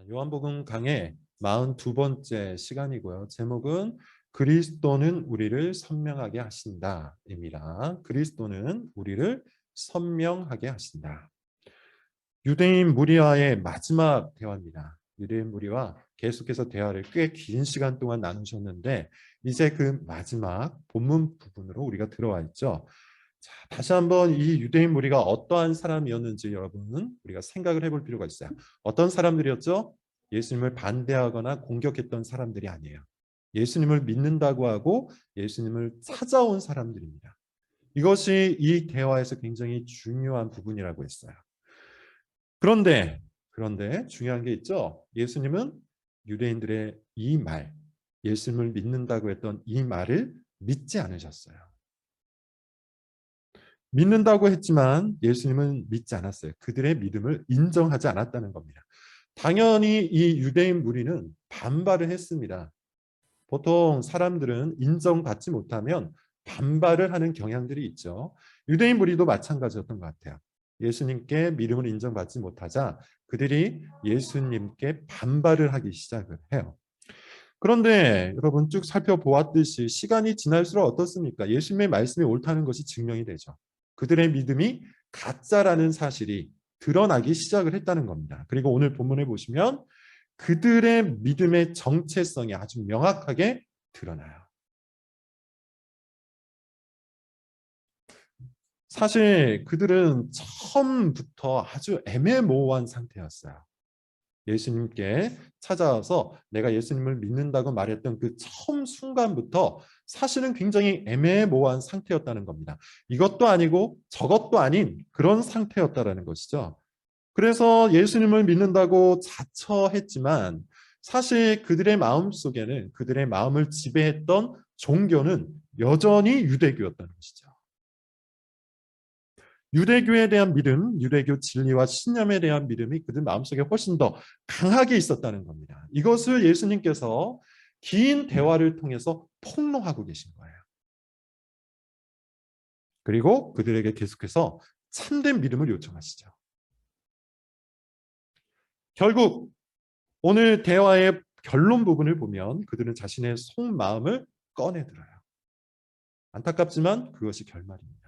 요한복음 강의 42번째 시간이고요. 제목은 그리스도는 우리를 선명하게 하신다입니다. 그리스도는 우리를 선명하게 하신다. 유대인 무리와의 마지막 대화입니다. 유대인 무리와 계속해서 대화를 꽤 긴 시간 동안 나누셨는데 이제 그 마지막 본문 부분으로 우리가 들어와 있죠. 자, 다시 한번 이 유대인 무리가 어떠한 사람이었는지 여러분 우리가 생각을 해볼 필요가 있어요. 어떤 사람들이었죠? 예수님을 반대하거나 공격했던 사람들이 아니에요. 예수님을 믿는다고 하고 예수님을 찾아온 사람들입니다. 이것이 이 대화에서 굉장히 중요한 부분이라고 했어요. 그런데 중요한 게 있죠. 예수님은 유대인들의 이 말, 예수님을 믿는다고 했던 이 말을 믿지 않으셨어요. 믿는다고 했지만 예수님은 믿지 않았어요. 그들의 믿음을 인정하지 않았다는 겁니다. 당연히 이 유대인 무리는 반발을 했습니다. 보통 사람들은 인정받지 못하면 반발을 하는 경향들이 있죠. 유대인 무리도 마찬가지였던 것 같아요. 예수님께 믿음을 인정받지 못하자 그들이 예수님께 반발을 하기 시작을 해요. 그런데 여러분 쭉 살펴보았듯이 시간이 지날수록 어떻습니까? 예수님의 말씀이 옳다는 것이 증명이 되죠. 그들의 믿음이 가짜라는 사실이 드러나기 시작을 했다는 겁니다. 그리고 오늘 본문에 보시면 그들의 믿음의 정체성이 아주 명확하게 드러나요. 사실 그들은 처음부터 아주 애매모호한 상태였어요. 예수님께 찾아와서 내가 예수님을 믿는다고 말했던 그 처음 순간부터 사실은 굉장히 애매모호한 상태였다는 겁니다. 이것도 아니고 저것도 아닌 그런 상태였다라는 것이죠. 그래서 예수님을 믿는다고 자처했지만 사실 그들의 마음 속에는 그들의 마음을 지배했던 종교는 여전히 유대교였다는 것이죠. 유대교에 대한 믿음, 유대교 진리와 신념에 대한 믿음이 그들 마음속에 훨씬 더 강하게 있었다는 겁니다. 이것을 예수님께서 긴 대화를 통해서 폭로하고 계신 거예요. 그리고 그들에게 계속해서 참된 믿음을 요청하시죠. 결국 오늘 대화의 결론 부분을 보면 그들은 자신의 속마음을 꺼내들어요. 안타깝지만 그것이 결말입니다.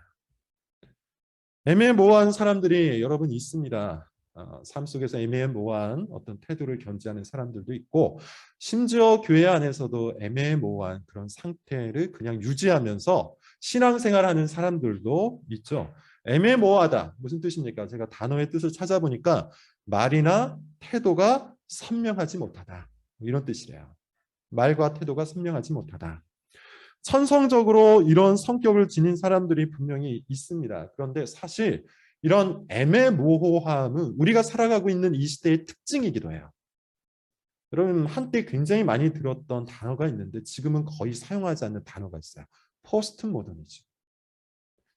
애매모호한 사람들이 여러분 있습니다. 삶 속에서 애매모호한 어떤 태도를 견지하는 사람들도 있고 심지어 교회 안에서도 애매모호한 그런 상태를 그냥 유지하면서 신앙생활하는 사람들도 있죠. 애매모호하다 무슨 뜻입니까? 제가 단어의 뜻을 찾아보니까 말이나 태도가 선명하지 못하다 이런 뜻이래요. 말과 태도가 선명하지 못하다. 천성적으로 이런 성격을 지닌 사람들이 분명히 있습니다. 그런데 사실 이런 애매모호함은 우리가 살아가고 있는 이 시대의 특징이기도 해요. 여러분 한때 굉장히 많이 들었던 단어가 있는데 지금은 거의 사용하지 않는 단어가 있어요. 포스트 모더니즘.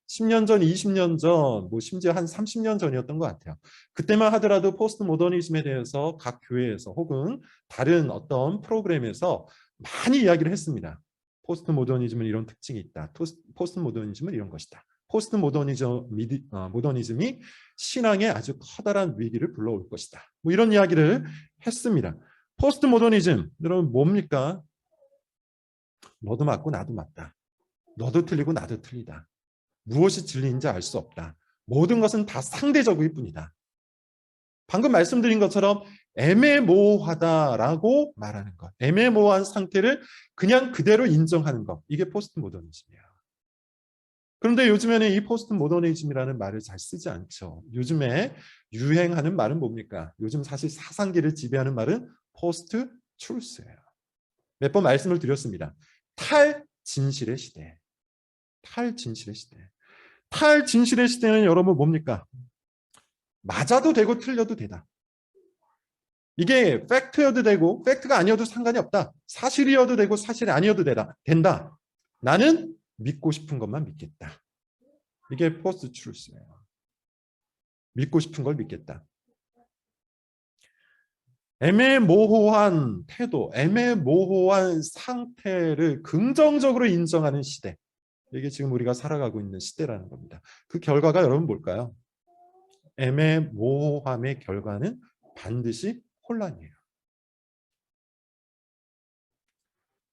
10년 전, 20년 전, 뭐 심지어 한 30년 전이었던 것 같아요. 그때만 하더라도 포스트 모더니즘에 대해서 각 교회에서 혹은 다른 어떤 프로그램에서 많이 이야기를 했습니다. 포스트 모더니즘은 이런 특징이 있다. 포스트 모더니즘은 이런 것이다. 포스트 모더니즘이 신앙에 아주 커다란 위기를 불러올 것이다. 뭐 이런 이야기를 했습니다. 포스트 모더니즘, 여러분 뭡니까? 너도 맞고 나도 맞다. 너도 틀리고 나도 틀리다. 무엇이 진리인지 알 수 없다. 모든 것은 다 상대적일 뿐이다. 방금 말씀드린 것처럼 애매모호하다라고 말하는 것. 애매모호한 상태를 그냥 그대로 인정하는 것. 이게 포스트 모더니즘이에요. 그런데 요즘에는 이 포스트 모더니즘이라는 말을 잘 쓰지 않죠. 요즘에 유행하는 말은 뭡니까? 요즘 사실 사상계를 지배하는 말은 포스트 트루스예요. 몇 번 말씀을 드렸습니다. 탈진실의 시대. 탈진실의 시대. 탈진실의 시대는 여러분 뭡니까? 맞아도 되고 틀려도 되다. 이게 팩트여도 되고 팩트가 아니어도 상관이 없다. 사실이어도 되고 사실이 아니어도 된다. 나는 믿고 싶은 것만 믿겠다. 이게 포스트 트루스예요. 믿고 싶은 걸 믿겠다. 애매모호한 태도, 애매모호한 상태를 긍정적으로 인정하는 시대. 이게 지금 우리가 살아가고 있는 시대라는 겁니다. 그 결과가 여러분 뭘까요? 애매모호함의 결과는 반드시 혼란이에요.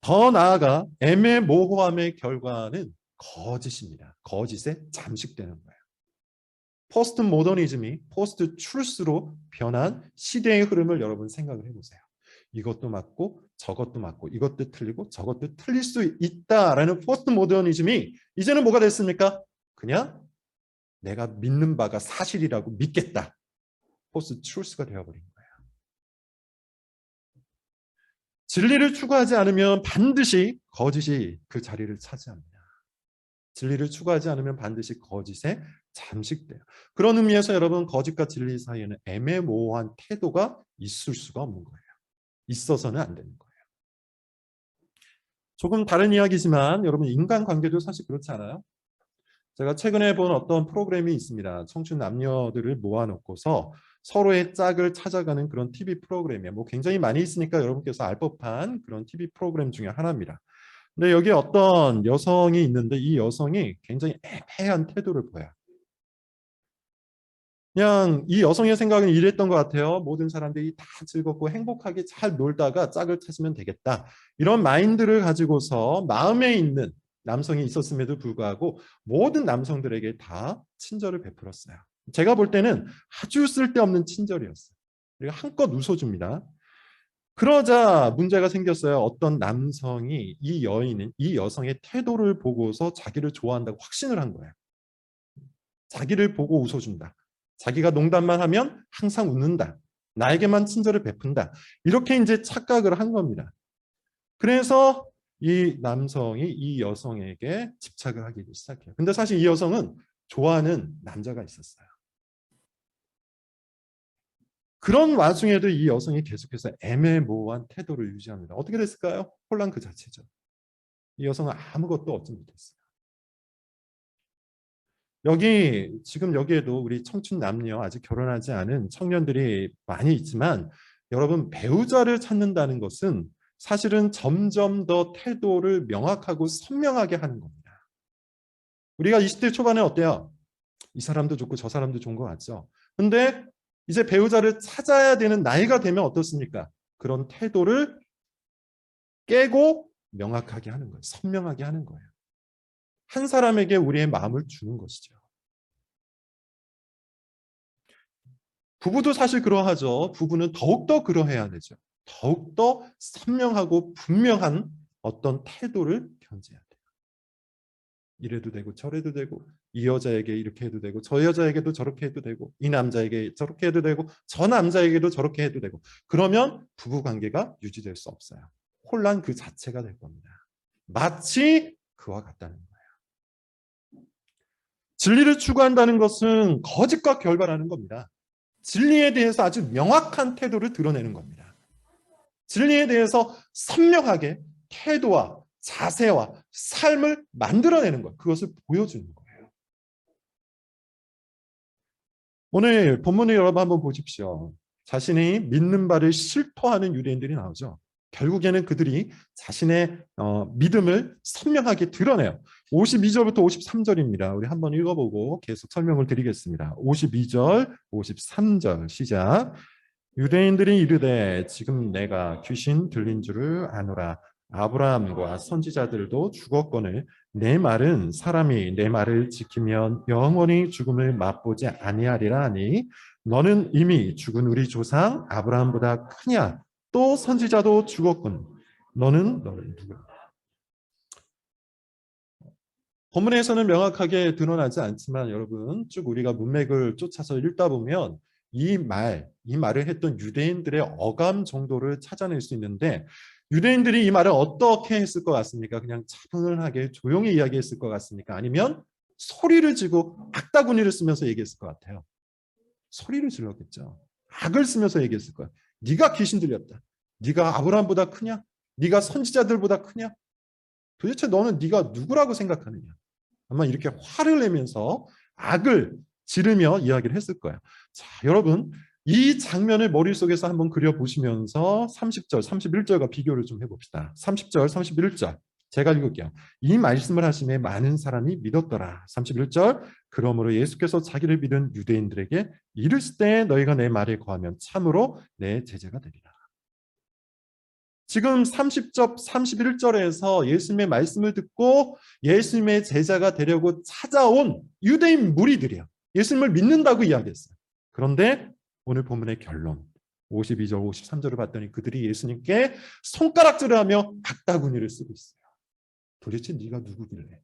더 나아가 애매모호함의 결과는 거짓입니다. 거짓에 잠식되는 거예요. 포스트 모더니즘이 포스트 트루스로 변한 시대의 흐름을 여러분 생각을 해보세요. 이것도 맞고 저것도 맞고 이것도 틀리고 저것도 틀릴 수 있다라는 포스트 모더니즘이 이제는 뭐가 됐습니까? 그냥 내가 믿는 바가 사실이라고 믿겠다. 포스트 트루스가 되어버린 거예요. 진리를 추구하지 않으면 반드시 거짓이 그 자리를 차지합니다. 진리를 추구하지 않으면 반드시 거짓에 잠식돼요. 그런 의미에서 여러분 거짓과 진리 사이에는 애매모호한 태도가 있을 수가 없는 거예요. 있어서는 안 되는 거예요. 조금 다른 이야기지만 여러분 인간관계도 사실 그렇지 않아요? 제가 최근에 본 어떤 프로그램이 있습니다. 청춘 남녀들을 모아놓고서 서로의 짝을 찾아가는 그런 TV 프로그램이에요. 뭐 굉장히 많이 있으니까 여러분께서 알 법한 그런 TV 프로그램 중에 하나입니다. 근데 여기 어떤 여성이 있는데 이 여성이 굉장히 애매한 태도를 보여요. 그냥 이 여성의 생각은 이랬던 것 같아요. 모든 사람들이 다 즐겁고 행복하게 잘 놀다가 짝을 찾으면 되겠다. 이런 마인드를 가지고서 마음에 있는 남성이 있었음에도 불구하고 모든 남성들에게 다 친절을 베풀었어요. 제가 볼 때는 아주 쓸데없는 친절이었어요. 그리고 한껏 웃어줍니다. 그러자 문제가 생겼어요. 어떤 남성이 이 여성의 태도를 보고서 자기를 좋아한다고 확신을 한 거예요. 자기를 보고 웃어준다. 자기가 농담만 하면 항상 웃는다. 나에게만 친절을 베푼다. 이렇게 이제 착각을 한 겁니다. 그래서 이 남성이 이 여성에게 집착을 하기 시작해요. 근데 사실 이 여성은 좋아하는 남자가 있었어요. 그런 와중에도 이 여성이 계속해서 애매모호한 태도를 유지합니다. 어떻게 됐을까요? 혼란 그 자체죠. 이 여성은 아무것도 얻지 못했어요. 지금 여기에도 우리 청춘 남녀 아직 결혼하지 않은 청년들이 많이 있지만 여러분 배우자를 찾는다는 것은 사실은 점점 더 태도를 명확하고 선명하게 하는 겁니다. 우리가 20대 초반에 어때요? 이 사람도 좋고 저 사람도 좋은 것 같죠? 근데 이제 배우자를 찾아야 되는 나이가 되면 어떻습니까? 그런 태도를 깨고 명확하게 하는 거예요. 선명하게 하는 거예요. 한 사람에게 우리의 마음을 주는 것이죠. 부부도 사실 그러하죠. 부부는 더욱더 그러해야 되죠. 더욱더 선명하고 분명한 어떤 태도를 견지해야 돼요. 이래도 되고 저래도 되고 이 여자에게 이렇게 해도 되고 저 여자에게도 저렇게 해도 되고 이 남자에게 저렇게 해도 되고 저 남자에게도 저렇게 해도 되고 그러면 부부관계가 유지될 수 없어요. 혼란 그 자체가 될 겁니다. 마치 그와 같다는 거예요. 진리를 추구한다는 것은 거짓과 결발하는 겁니다. 진리에 대해서 아주 명확한 태도를 드러내는 겁니다. 진리에 대해서 선명하게 태도와 자세와 삶을 만들어내는 것, 그것을 보여주는 거예요. 오늘 본문을 여러분 한번 보십시오. 자신이 믿는 바를 실토하는 유대인들이 나오죠. 결국에는 그들이 자신의 믿음을 선명하게 드러내요. 52절부터 53절입니다. 우리 한번 읽어보고 계속 설명을 드리겠습니다. 52절, 53절 시작. 유대인들이 이르되 지금 내가 귀신 들린 줄을 아노라. 아브라함과 선지자들도 죽었거늘 내 말은 사람이 내 말을 지키면 영원히 죽음을 맛보지 아니하리라 하니 너는 이미 죽은 우리 조상 아브라함보다 크냐 또 선지자도 죽었군 너는 누구야? 본문에서는 명확하게 드러나지 않지만 여러분 쭉 우리가 문맥을 쫓아서 읽다 보면 이 말을 했던 유대인들의 어감 정도를 찾아낼 수 있는데 유대인들이 이 말을 어떻게 했을 것 같습니까? 그냥 차분하게 조용히 이야기했을 것 같습니까? 아니면 소리를 지고 악다구니를 쓰면서 얘기했을 것 같아요. 소리를 질렀겠죠. 악을 쓰면서 얘기했을 거예요. 네가 귀신 들렸다. 네가 아브라함보다 크냐? 네가 선지자들보다 크냐? 도대체 너는 네가 누구라고 생각하느냐? 아마 이렇게 화를 내면서 악을 지르며 이야기를 했을 거예요. 자, 여러분 이 장면을 머릿속에서 한번 그려보시면서 30절, 31절과 비교를 좀 해봅시다. 30절, 31절 제가 읽을게요. 이 말씀을 하심에 많은 사람이 믿었더라. 31절 그러므로 예수께서 자기를 믿은 유대인들에게 이르시되 너희가 내 말에 거하면 참으로 내 제자가 되리라. 지금 30절, 31절에서 예수님의 말씀을 듣고 예수님의 제자가 되려고 찾아온 유대인 무리들이에요. 예수님을 믿는다고 이야기했어요. 그런데 오늘 본문의 결론 52절, 53절을 봤더니 그들이 예수님께 손가락질을 하며 악다구니를 쓰고 있어요. 도대체 네가 누구길래?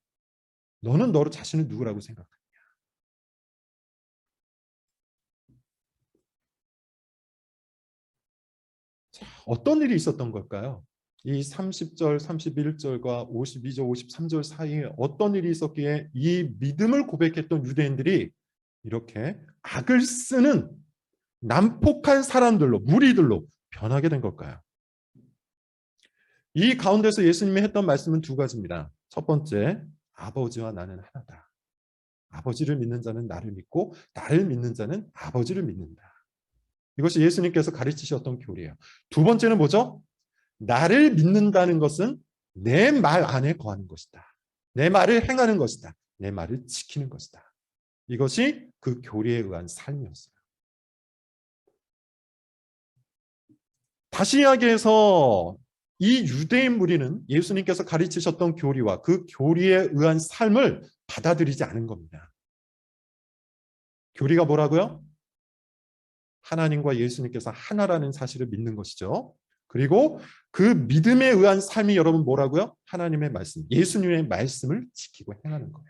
너는 너로 자신을 누구라고 생각하냐? 자, 어떤 일이 있었던 걸까요? 이 30절, 31절과 52절, 53절 사이에 어떤 일이 있었기에 이 믿음을 고백했던 유대인들이 이렇게 악을 쓰는 난폭한 사람들로, 무리들로 변하게 된 걸까요? 이 가운데서 예수님이 했던 말씀은 두 가지입니다. 첫 번째, 아버지와 나는 하나다. 아버지를 믿는 자는 나를 믿고 나를 믿는 자는 아버지를 믿는다. 이것이 예수님께서 가르치셨던 교리예요. 두 번째는 뭐죠? 나를 믿는다는 것은 내 말 안에 거하는 것이다. 내 말을 행하는 것이다. 내 말을 지키는 것이다. 이것이 그 교리에 의한 삶이었어요. 다시 이야기해서 이 유대인 무리는 예수님께서 가르치셨던 교리와 그 교리에 의한 삶을 받아들이지 않은 겁니다. 교리가 뭐라고요? 하나님과 예수님께서 하나라는 사실을 믿는 것이죠. 그리고 그 믿음에 의한 삶이 여러분 뭐라고요? 하나님의 말씀, 예수님의 말씀을 지키고 행하는 거예요.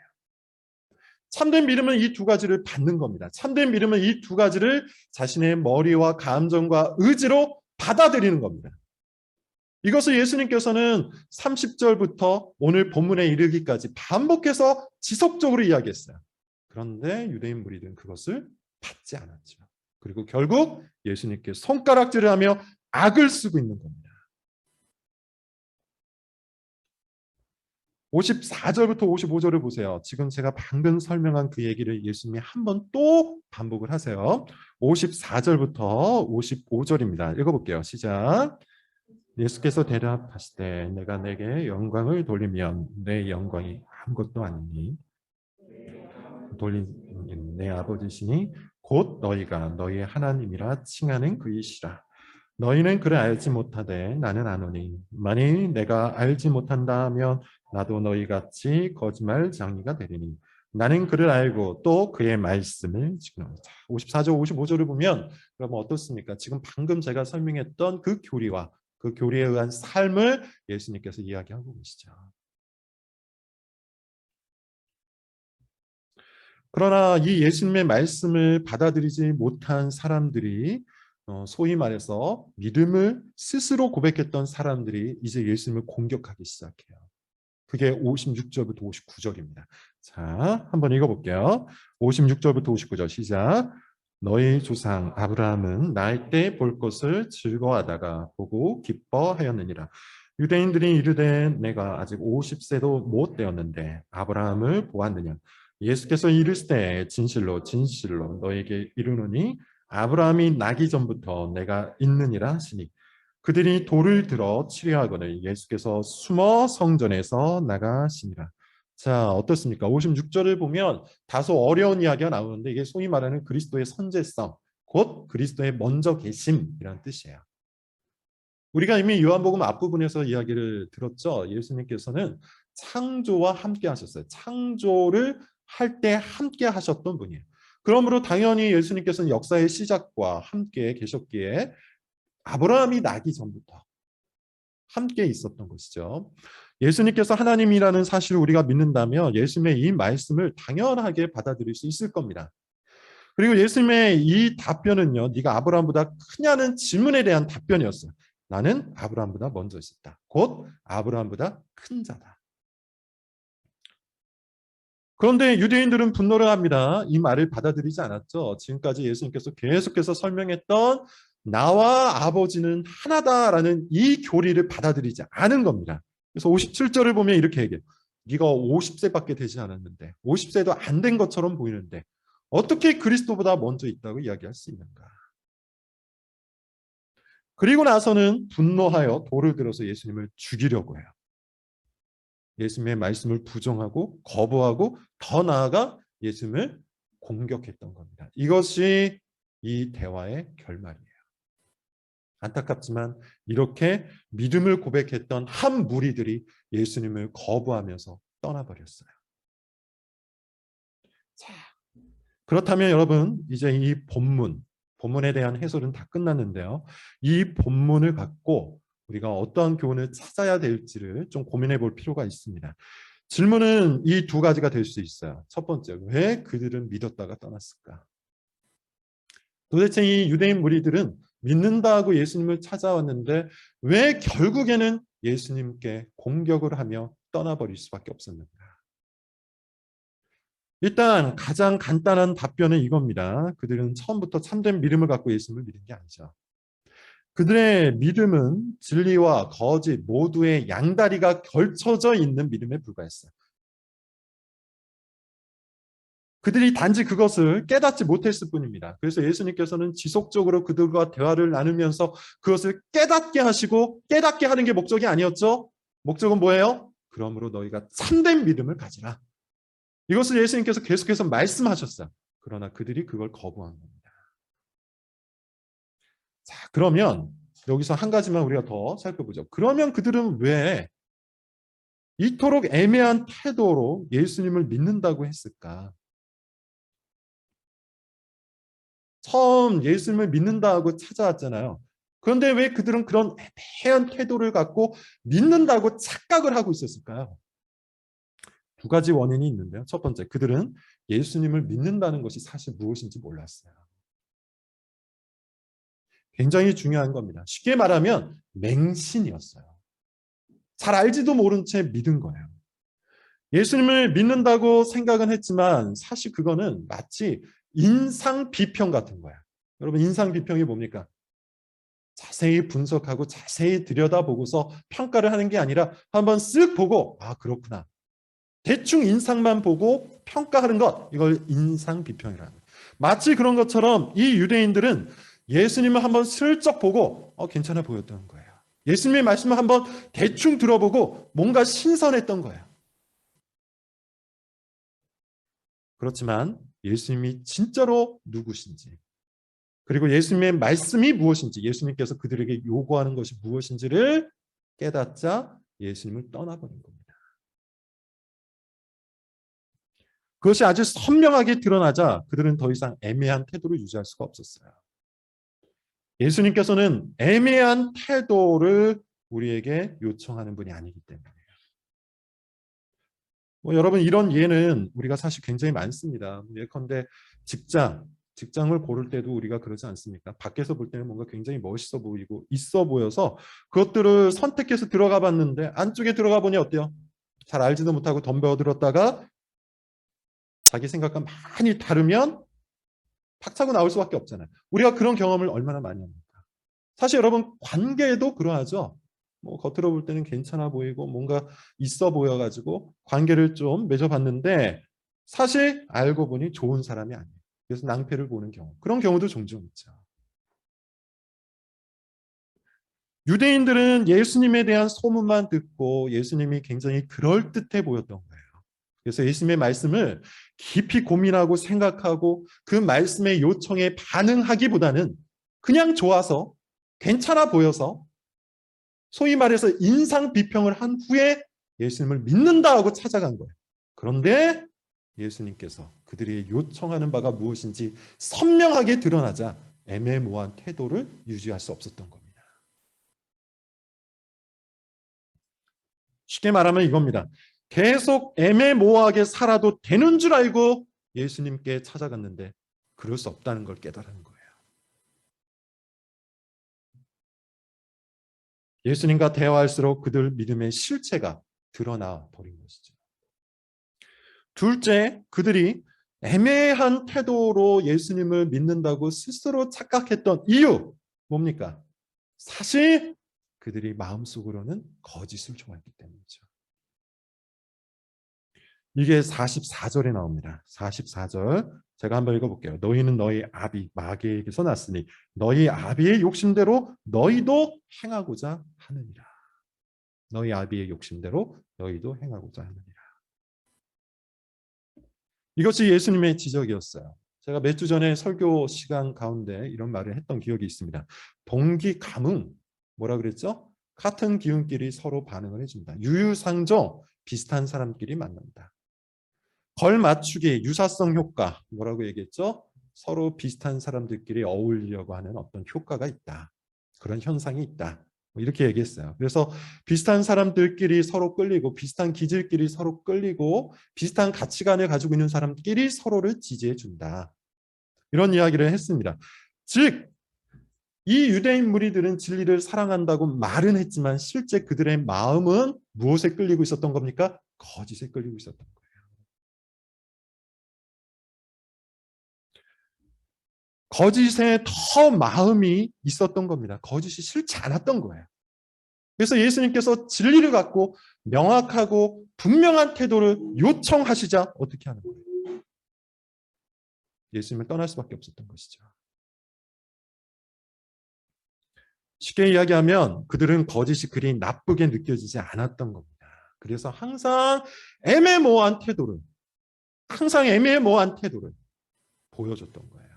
참된 믿음은 이 두 가지를 받는 겁니다. 참된 믿음은 이 두 가지를 자신의 머리와 감정과 의지로 받아들이는 겁니다. 이것을 예수님께서는 30절부터 오늘 본문에 이르기까지 반복해서 지속적으로 이야기했어요. 그런데 유대인 무리들은 그것을 받지 않았죠. 그리고 결국 예수님께 손가락질을 하며 악을 쓰고 있는 겁니다. 54절부터 55절을 보세요. 지금 제가 방금 설명한 그 얘기를 예수님이 한 번 또 반복을 하세요. 54절부터 55절입니다. 읽어볼게요. 시작. 예수께서 대답하시되 내가 내게 영광을 돌리면 내 영광이 아무것도 아니니 돌린 내 아버지시니 곧 너희가 너희의 하나님이라 칭하는 그이시라. 너희는 그를 알지 못하되 나는 아노니 만일 내가 알지 못한다 하면 나도 너희같이 거짓말쟁이가 되리니 나는 그를 알고 또 그의 말씀을 지키노라. 54절 55절을 보면 그러면 어떻습니까? 지금 방금 제가 설명했던 그 교리와 그 교리에 의한 삶을 예수님께서 이야기하고 계시죠. 그러나 이 예수님의 말씀을 받아들이지 못한 사람들이 소위 말해서 믿음을 스스로 고백했던 사람들이 이제 예수님을 공격하기 시작해요. 그게 56절부터 59절입니다. 자, 한번 읽어볼게요. 56절부터 59절 시작. 너희 조상 아브라함은 나이 때 볼 것을 즐거워하다가 보고 기뻐하였느니라. 유대인들이 이르되 내가 아직 50세도 못 되었는데 아브라함을 보았느냐. 예수께서 이르시되 진실로 진실로 너에게 이르노니 아브라함이 나기 전부터 내가 있느니라 하시니 그들이 돌을 들어 치려 하거늘 예수께서 숨어 성전에서 나가시니라. 자, 어떻습니까? 56절을 보면 다소 어려운 이야기가 나오는데 이게 소위 말하는 그리스도의 선제성, 곧 그리스도의 먼저 계심이라는 뜻이에요. 우리가 이미 요한복음 앞부분에서 이야기를 들었죠. 예수님께서는 창조와 함께 하셨어요. 창조를 할 때 함께 하셨던 분이에요. 그러므로 당연히 예수님께서는 역사의 시작과 함께 계셨기에 아브라함이 나기 전부터 함께 있었던 것이죠. 예수님께서 하나님이라는 사실을 우리가 믿는다면 예수님의 이 말씀을 당연하게 받아들일 수 있을 겁니다. 그리고 예수님의 이 답변은요, 네가 아브라함보다 크냐는 질문에 대한 답변이었어요. 나는 아브라함보다 먼저 있었다. 곧 아브라함보다 큰 자다. 그런데 유대인들은 분노를 합니다. 이 말을 받아들이지 않았죠. 지금까지 예수님께서 계속해서 설명했던 나와 아버지는 하나다라는 이 교리를 받아들이지 않은 겁니다. 그래서 57절을 보면 이렇게 얘기해요. 네가 50세밖에 되지 않았는데 50세도 안 된 것처럼 보이는데 어떻게 그리스도보다 먼저 있다고 이야기할 수 있는가. 그리고 나서는 분노하여 돌을 들어서 예수님을 죽이려고 해요. 예수님의 말씀을 부정하고 거부하고 더 나아가 예수님을 공격했던 겁니다. 이것이 이 대화의 결말이에요. 안타깝지만 이렇게 믿음을 고백했던 한 무리들이 예수님을 거부하면서 떠나버렸어요. 자, 그렇다면 여러분, 이제 이 본문에 대한 해설은 다 끝났는데요. 이 본문을 갖고 우리가 어떠한 교훈을 찾아야 될지를 좀 고민해 볼 필요가 있습니다. 질문은 이 두 가지가 될 수 있어요. 첫 번째, 왜 그들은 믿었다가 떠났을까? 도대체 이 유대인 무리들은 믿는다고 예수님을 찾아왔는데 왜 결국에는 예수님께 공격을 하며 떠나버릴 수밖에 없었는가? 일단 가장 간단한 답변은 이겁니다. 그들은 처음부터 참된 믿음을 갖고 예수님을 믿은 게 아니죠. 그들의 믿음은 진리와 거짓 모두의 양다리가 걸쳐져 있는 믿음에 불과했어요. 그들이 단지 그것을 깨닫지 못했을 뿐입니다. 그래서 예수님께서는 지속적으로 그들과 대화를 나누면서 그것을 깨닫게 하시고 깨닫게 하는 게 목적이 아니었죠. 목적은 뭐예요? 그러므로 너희가 참된 믿음을 가지라. 이것을 예수님께서 계속해서 말씀하셨어요. 그러나 그들이 그걸 거부한 겁니다. 자, 그러면 여기서 한 가지만 우리가 더 살펴보죠. 그러면 그들은 왜 이토록 애매한 태도로 예수님을 믿는다고 했을까? 처음 예수님을 믿는다고 찾아왔잖아요. 그런데 왜 그들은 그런 애매한 태도를 갖고 믿는다고 착각을 하고 있었을까요? 두 가지 원인이 있는데요. 첫 번째, 그들은 예수님을 믿는다는 것이 사실 무엇인지 몰랐어요. 굉장히 중요한 겁니다. 쉽게 말하면 맹신이었어요. 잘 알지도 모른 채 믿은 거예요. 예수님을 믿는다고 생각은 했지만 사실 그거는 마치 인상 비평 같은 거야. 여러분, 인상 비평이 뭡니까? 자세히 분석하고 자세히 들여다보고서 평가를 하는 게 아니라 한번 쓱 보고 아 그렇구나. 대충 인상만 보고 평가하는 것, 이걸 인상 비평이라는 거예요. 마치 그런 것처럼 이 유대인들은 예수님을 한번 슬쩍 보고 괜찮아 보였던 거예요. 예수님의 말씀을 한번 대충 들어보고 뭔가 신선했던 거예요. 그렇지만 예수님이 진짜로 누구신지, 그리고 예수님의 말씀이 무엇인지, 예수님께서 그들에게 요구하는 것이 무엇인지를 깨닫자 예수님을 떠나버린 겁니다. 그것이 아주 선명하게 드러나자 그들은 더 이상 애매한 태도를 유지할 수가 없었어요. 예수님께서는 애매한 태도를 우리에게 요청하는 분이 아니기 때문이에요. 여러분, 이런 예는 우리가 사실 굉장히 많습니다. 예컨대 직장을 고를 때도 우리가 그러지 않습니까? 밖에서 볼 때는 뭔가 굉장히 멋있어 보이고 있어 보여서 그것들을 선택해서 들어가 봤는데 안쪽에 들어가 보니 어때요? 잘 알지도 못하고 덤벼들었다가 자기 생각과 많이 다르면 박차고 나올 수밖에 없잖아요. 우리가 그런 경험을 얼마나 많이 합니까? 사실 여러분, 관계도 그러하죠. 겉으로 볼 때는 괜찮아 보이고 뭔가 있어 보여가지고 관계를 좀 맺어봤는데 사실 알고 보니 좋은 사람이 아니에요. 그래서 낭패를 보는 경우, 그런 경우도 종종 있죠. 유대인들은 예수님에 대한 소문만 듣고 예수님이 굉장히 그럴듯해 보였던 거예요. 그래서 예수님의 말씀을 깊이 고민하고 생각하고 그 말씀의 요청에 반응하기보다는 그냥 좋아서 괜찮아 보여서 소위 말해서 인상 비평을 한 후에 예수님을 믿는다 하고 찾아간 거예요. 그런데 예수님께서 그들이 요청하는 바가 무엇인지 선명하게 드러나자 애매모호한 태도를 유지할 수 없었던 겁니다. 쉽게 말하면 이겁니다. 계속 애매모호하게 살아도 되는 줄 알고 예수님께 찾아갔는데 그럴 수 없다는 걸 깨달은 거예요. 예수님과 대화할수록 그들 믿음의 실체가 드러나 버린 것이죠. 둘째, 그들이 애매한 태도로 예수님을 믿는다고 스스로 착각했던 이유 뭡니까? 사실 그들이 마음속으로는 거짓을 좋아했기 때문이죠. 이게 44절에 나옵니다. 44절 제가 한번 읽어볼게요. 너희는 너희 아비 마귀에게서 났으니 너희 아비의 욕심대로 너희도 행하고자 하느니라. 너희 아비의 욕심대로 너희도 행하고자 하느니라. 이것이 예수님의 지적이었어요. 제가 몇 주 전에 설교 시간 가운데 이런 말을 했던 기억이 있습니다. 동기 감흥, 뭐라 그랬죠? 같은 기운끼리 서로 반응을 해준다. 유유상종, 비슷한 사람끼리 만난다. 걸맞추기, 유사성 효과, 뭐라고 얘기했죠? 서로 비슷한 사람들끼리 어울리려고 하는 어떤 효과가 있다. 그런 현상이 있다. 이렇게 얘기했어요. 그래서 비슷한 사람들끼리 서로 끌리고, 비슷한 기질끼리 서로 끌리고, 비슷한 가치관을 가지고 있는 사람끼리 서로를 지지해 준다. 이런 이야기를 했습니다. 즉, 이 유대인 무리들은 진리를 사랑한다고 말은 했지만 실제 그들의 마음은 무엇에 끌리고 있었던 겁니까? 거짓에 끌리고 있었던 거예요. 거짓에 더 마음이 있었던 겁니다. 거짓이 싫지 않았던 거예요. 그래서 예수님께서 진리를 갖고 명확하고 분명한 태도를 요청하시자 어떻게 하는 거예요? 예수님을 떠날 수밖에 없었던 것이죠. 쉽게 이야기하면 그들은 거짓이 그리 나쁘게 느껴지지 않았던 겁니다. 그래서 항상 애매모호한 태도를 보여줬던 거예요.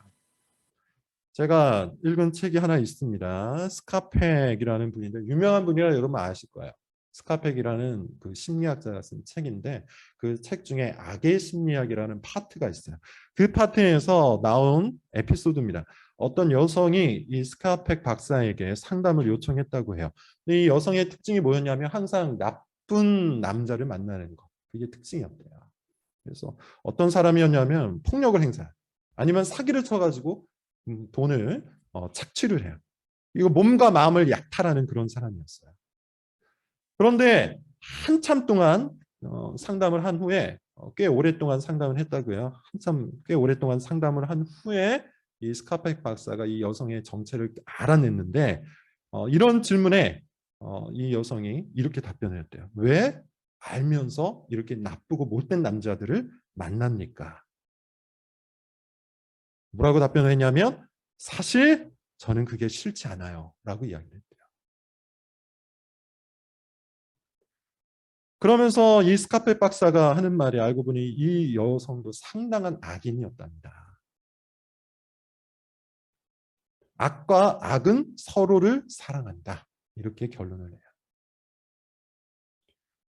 제가 읽은 책이 하나 있습니다. 스카펙이라는 분인데 유명한 분이라 여러분 아실 거예요. 스카펙이라는 그 심리학자가 쓴 책인데 그 책 중에 악의 심리학이라는 파트가 있어요. 그 파트에서 나온 에피소드입니다. 어떤 여성이 이 스카펙 박사에게 상담을 요청했다고 해요. 이 여성의 특징이 뭐였냐면 항상 나쁜 남자를 만나는 거. 그게 특징이었대요. 그래서 어떤 사람이었냐면 폭력을 행사 아니면 사기를 쳐가지고 돈을 착취를 해요. 이거 몸과 마음을 약탈하는 그런 사람이었어요. 그런데 한참 동안 상담을 한 후에 꽤 오랫동안 상담을 했다고요. 한참 꽤 오랫동안 상담을 한 후에 이 스카펙 박사가 이 여성의 정체를 알아냈는데 이런 질문에 이 여성이 이렇게 답변을 했대요. 왜 알면서 이렇게 나쁘고 못된 남자들을 만납니까? 뭐라고 답변을 했냐면 사실 저는 그게 싫지 않아요 라고 이야기를 했대요. 그러면서 이 스카페 박사가 하는 말이 알고 보니 이 여성도 상당한 악인이었답니다. 악과 악은 서로를 사랑한다. 이렇게 결론을 내요.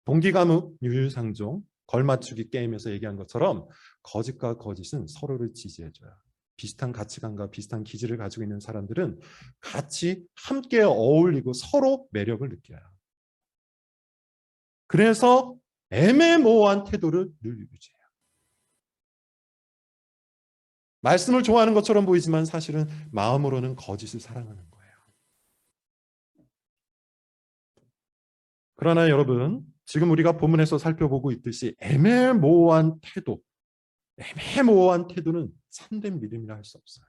동기감옥, 유유상종, 걸맞추기 게임에서 얘기한 것처럼 거짓과 거짓은 서로를 지지해줘요. 비슷한 가치관과 비슷한 기질을 가지고 있는 사람들은 같이 함께 어울리고 서로 매력을 느껴요. 그래서 애매모호한 태도를 늘 유지해요. 말씀을 좋아하는 것처럼 보이지만 사실은 마음으로는 거짓을 사랑하는 거예요. 그러나 여러분, 지금 우리가 본문에서 살펴보고 있듯이 애매모호한 태도는 참된 믿음이라 할 수 없어요.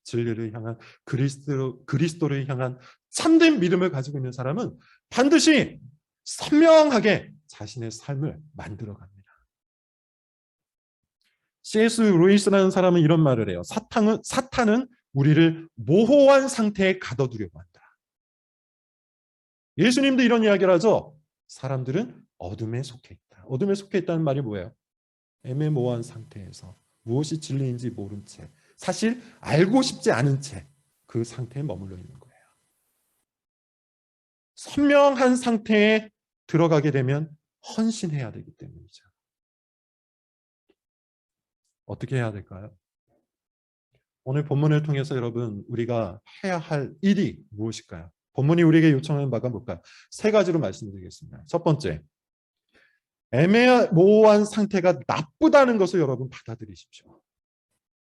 진리를 향한 그리스도를 향한 참된 믿음을 가지고 있는 사람은 반드시 선명하게 자신의 삶을 만들어갑니다. C.S. 루이스라는 사람은 이런 말을 해요. 사탄은 우리를 모호한 상태에 가둬두려고 한다. 예수님도 이런 이야기를 하죠. 사람들은 어둠에 속해 있다. 어둠에 속해 있다는 말이 뭐예요? 애매모호한 상태에서 무엇이 진리인지 모른 채, 사실 알고 싶지 않은 채 그 상태에 머물러 있는 거예요. 선명한 상태에 들어가게 되면 헌신해야 되기 때문이죠. 어떻게 해야 될까요? 오늘 본문을 통해서 여러분 우리가 해야 할 일이 무엇일까요? 본문이 우리에게 요청하는 바가 뭘까요? 세 가지로 말씀드리겠습니다. 첫 번째, 애매모호한 상태가 나쁘다는 것을 여러분 받아들이십시오.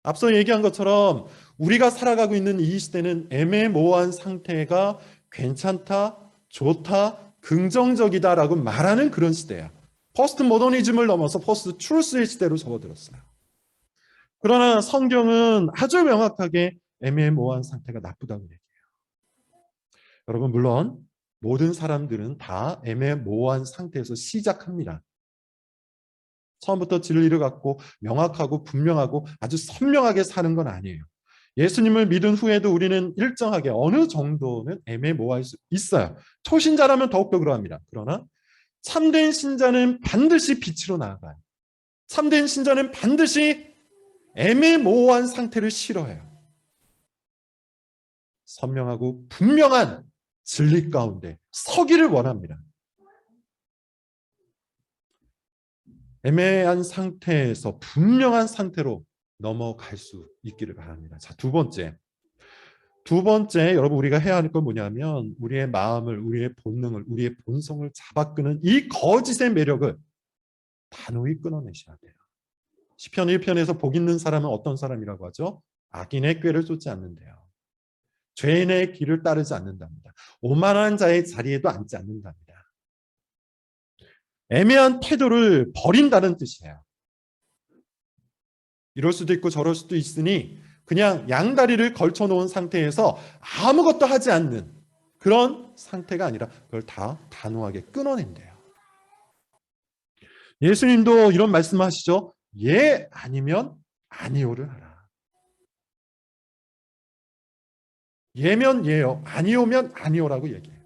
앞서 얘기한 것처럼 우리가 살아가고 있는 이 시대는 애매모호한 상태가 괜찮다, 좋다, 긍정적이다라고 말하는 그런 시대야. 포스트 모더니즘을 넘어서 포스트 트루스의 시대로 접어들었어요. 그러나 성경은 아주 명확하게 애매모호한 상태가 나쁘다고 얘기해요. 여러분 물론 모든 사람들은 다 애매모호한 상태에서 시작합니다. 처음부터 진리를 갖고 명확하고 분명하고 아주 선명하게 사는 건 아니에요. 예수님을 믿은 후에도 우리는 일정하게 어느 정도는 애매모호할 수 있어요. 초신자라면 더욱더 그러합니다. 그러나 참된 신자는 반드시 빛으로 나아가요. 참된 신자는 반드시 애매모호한 상태를 싫어해요. 선명하고 분명한 진리 가운데 서기를 원합니다. 애매한 상태에서 분명한 상태로 넘어갈 수 있기를 바랍니다. 자, 두 번째, 여러분 우리가 해야 할 건 뭐냐면 우리의 마음을, 우리의 본능을, 우리의 본성을 잡아끄는 이 거짓의 매력을 단호히 끊어내셔야 돼요. 시편 1편에서 복 있는 사람은 어떤 사람이라고 하죠? 악인의 꾀를 쫓지 않는데요. 죄인의 길을 따르지 않는답니다. 오만한 자의 자리에도 앉지 않는답니다. 애매한 태도를 버린다는 뜻이에요. 이럴 수도 있고 저럴 수도 있으니 그냥 양다리를 걸쳐놓은 상태에서 아무것도 하지 않는 그런 상태가 아니라 그걸 다 단호하게 끊어낸대요. 예수님도 이런 말씀하시죠. 예 아니면 아니오를 하라. 예면 예요, 아니오면 아니오라고 얘기해요.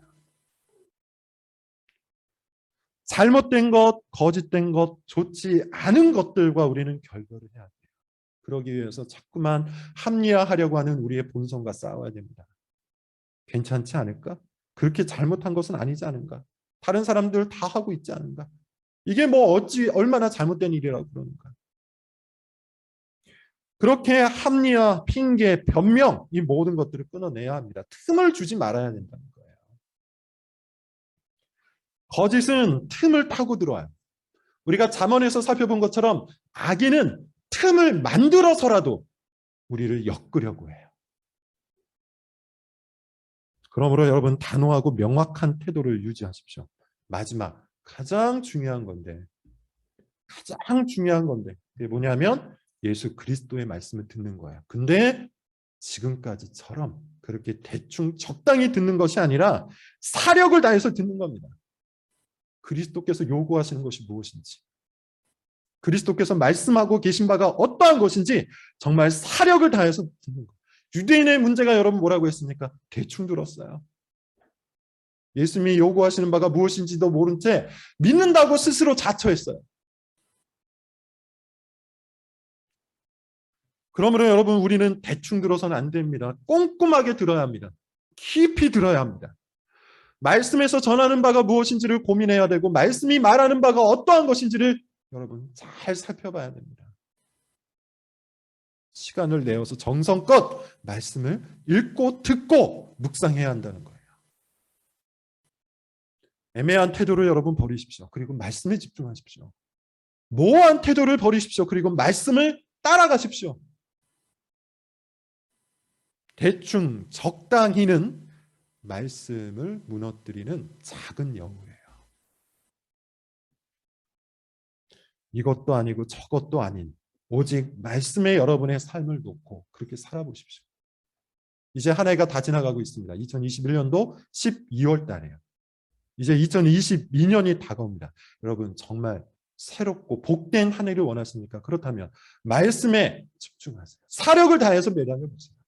잘못된 것, 거짓된 것, 좋지 않은 것들과 우리는 결별을 해야 돼요. 그러기 위해서 자꾸만 합리화하려고 하는 우리의 본성과 싸워야 됩니다. 괜찮지 않을까? 그렇게 잘못한 것은 아니지 않은가? 다른 사람들 다 하고 있지 않은가? 이게 뭐 어찌 얼마나 잘못된 일이라고 그러는가? 그렇게 합리화, 핑계, 변명 이 모든 것들을 끊어내야 합니다. 틈을 주지 말아야 된다는 거예요. 거짓은 틈을 타고 들어와요. 우리가 잠언에서 살펴본 것처럼 악인은 틈을 만들어서라도 우리를 엮으려고 해요. 그러므로 여러분 단호하고 명확한 태도를 유지하십시오. 마지막 가장 중요한 건데 그게 뭐냐면 예수 그리스도의 말씀을 듣는 거예요. 근데 지금까지처럼 그렇게 대충 적당히 듣는 것이 아니라 사력을 다해서 듣는 겁니다. 그리스도께서 요구하시는 것이 무엇인지, 그리스도께서 말씀하고 계신 바가 어떠한 것인지 정말 사력을 다해서 듣는 것. 유대인의 문제가 여러분 뭐라고 했습니까? 대충 들었어요. 예수님이 요구하시는 바가 무엇인지도 모른 채 믿는다고 스스로 자처했어요. 그러므로 여러분 우리는 대충 들어서는 안 됩니다. 꼼꼼하게 들어야 합니다. 깊이 들어야 합니다. 말씀에서 전하는 바가 무엇인지를 고민해야 되고 말씀이 말하는 바가 어떠한 것인지를 여러분 잘 살펴봐야 됩니다. 시간을 내어서 정성껏 말씀을 읽고 듣고 묵상해야 한다는 거예요. 애매한 태도를 여러분 버리십시오. 그리고 말씀에 집중하십시오. 모호한 태도를 버리십시오. 그리고 말씀을 따라가십시오. 대충 적당히는 말씀을 무너뜨리는 작은 여우예요. 이것도 아니고 저것도 아닌 오직 말씀에 여러분의 삶을 놓고 그렇게 살아보십시오. 이제 한 해가 다 지나가고 있습니다. 2021년도 12월 달이에요. 이제 2022년이 다가옵니다. 여러분 정말 새롭고 복된 한 해를 원하십니까? 그렇다면 말씀에 집중하세요. 사력을 다해서 매장해 보세요.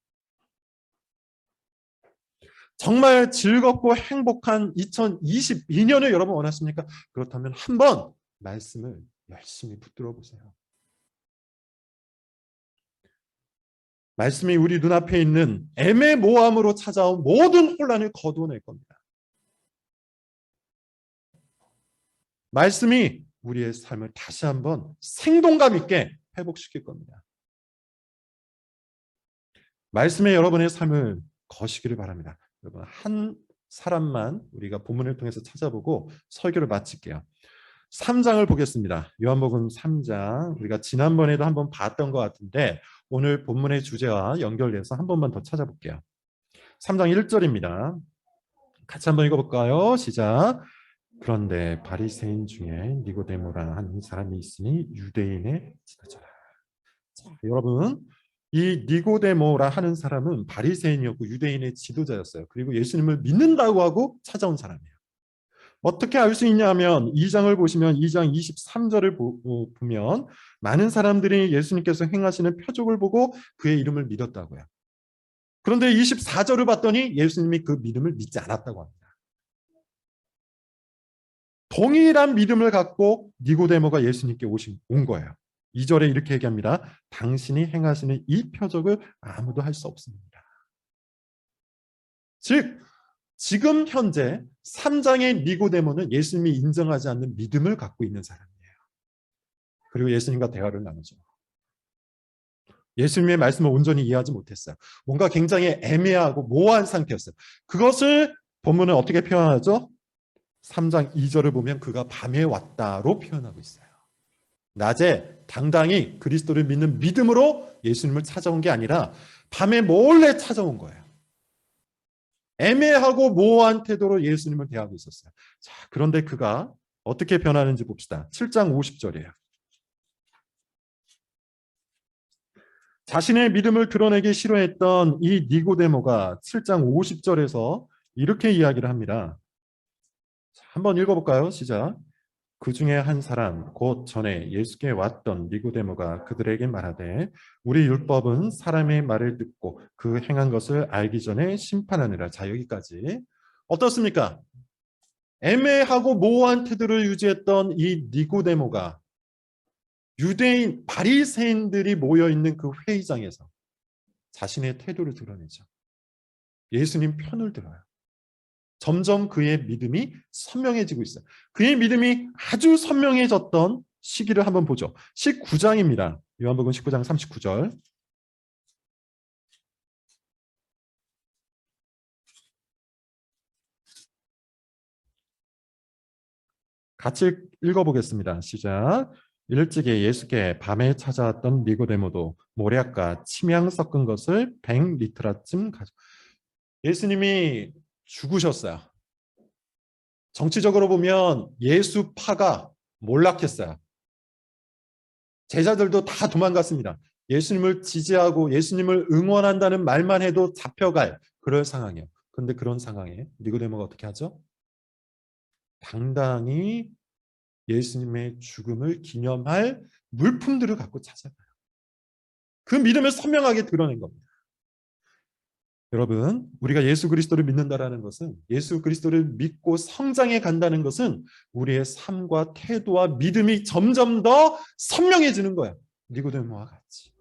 정말 즐겁고 행복한 2022년을 여러분 원하십니까? 그렇다면 한번 말씀을 열심히 붙들어 보세요. 말씀이 우리 눈앞에 있는 애매모호함으로 찾아온 모든 혼란을 거두어낼 겁니다. 말씀이 우리의 삶을 다시 한번 생동감 있게 회복시킬 겁니다. 말씀에 여러분의 삶을 거시기를 바랍니다. 여러분 한 사람만 우리가 본문을 통해서 찾아보고 설교를 마칠게요. 3장을 보겠습니다. 요한복음 3장 우리가 지난번에도 한번 봤던 것 같은데 오늘 본문의 주제와 연결돼서 한 번만 더 찾아볼게요. 3장 1절입니다. 같이 한번 읽어볼까요? 시작. 그런데 바리새인 중에 니고데모라 하는 사람이 있으니 유대인의 지도자라. 자, 여러분 이 니고데모라 하는 사람은 바리새인이었고 유대인의 지도자였어요. 그리고 예수님을 믿는다고 하고 찾아온 사람이에요. 어떻게 알 수 있냐면 2장을 보시면 2장 23절을 보면 많은 사람들이 예수님께서 행하시는 표적을 보고 그의 이름을 믿었다고요. 그런데 24절을 봤더니 예수님이 그 믿음을 믿지 않았다고 합니다. 동일한 믿음을 갖고 니고데모가 예수님께 온 거예요. 2절에 이렇게 얘기합니다. 당신이 행하시는 이 표적을 아무도 할 수 없습니다. 즉 지금 현재 3장의 니고데모는 예수님이 인정하지 않는 믿음을 갖고 있는 사람이에요. 그리고 예수님과 대화를 나누죠. 예수님의 말씀을 온전히 이해하지 못했어요. 뭔가 굉장히 애매하고 모호한 상태였어요. 그것을 본문은 어떻게 표현하죠? 3장 2절을 보면 그가 밤에 왔다로 표현하고 있어요. 낮에 당당히 그리스도를 믿는 믿음으로 예수님을 찾아온 게 아니라 밤에 몰래 찾아온 거예요. 애매하고 모호한 태도로 예수님을 대하고 있었어요. 자, 그런데 그가 어떻게 변하는지 봅시다. 7장 50절이에요. 자신의 믿음을 드러내기 싫어했던 이 니고데모가 7장 50절에서 이렇게 이야기를 합니다. 한번 읽어볼까요? 시작. 그 중에 한 사람 곧 전에 예수께 왔던 니고데모가 그들에게 말하되 우리 율법은 사람의 말을 듣고 그 행한 것을 알기 전에 심판하느라. 자, 여기까지 어떻습니까? 애매하고 모호한 태도를 유지했던 이 니고데모가 유대인 바리새인들이 모여있는 그 회의장에서 자신의 태도를 드러내죠. 예수님 편을 들어요. 점점 그의 믿음이 선명해지고 있어요. 그의 믿음이 아주 선명해졌던 시기를 한번 보죠. 19장입니다. 요한복음 19장 39절. 같이 읽어보겠습니다. 시작. 일찍이 예수께 밤에 찾아왔던 니고데모도 모략과 침향 섞은 것을 100리트라쯤 가져. 예수님이 죽으셨어요. 정치적으로 보면 예수파가 몰락했어요. 제자들도 다 도망갔습니다. 예수님을 지지하고 예수님을 응원한다는 말만 해도 잡혀갈 그럴 상황이에요. 그런데 그런 상황에 니고데모가 어떻게 하죠? 당당히 예수님의 죽음을 기념할 물품들을 갖고 찾아가요. 그 믿음을 선명하게 드러낸 겁니다. 여러분, 우리가 예수 그리스도를 믿는다라는 것은, 예수 그리스도를 믿고 성장해 간다는 것은 우리의 삶과 태도와 믿음이 점점 더 선명해지는 거예요. 니고데모와 같이.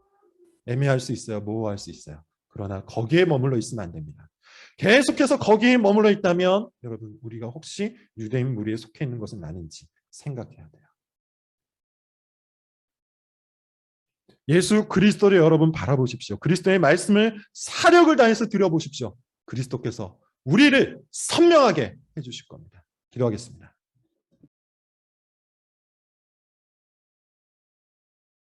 애매할 수 있어요. 모호할 수 있어요. 그러나 거기에 머물러 있으면 안 됩니다. 계속해서 거기에 머물러 있다면 여러분, 우리가 혹시 유대인 무리에 속해 있는 것은 아닌지 생각해야 돼요. 예수 그리스도를 여러분 바라보십시오. 그리스도의 말씀을 사력을 다해서 들여보십시오. 그리스도께서 우리를 선명하게 해주실 겁니다. 기도하겠습니다.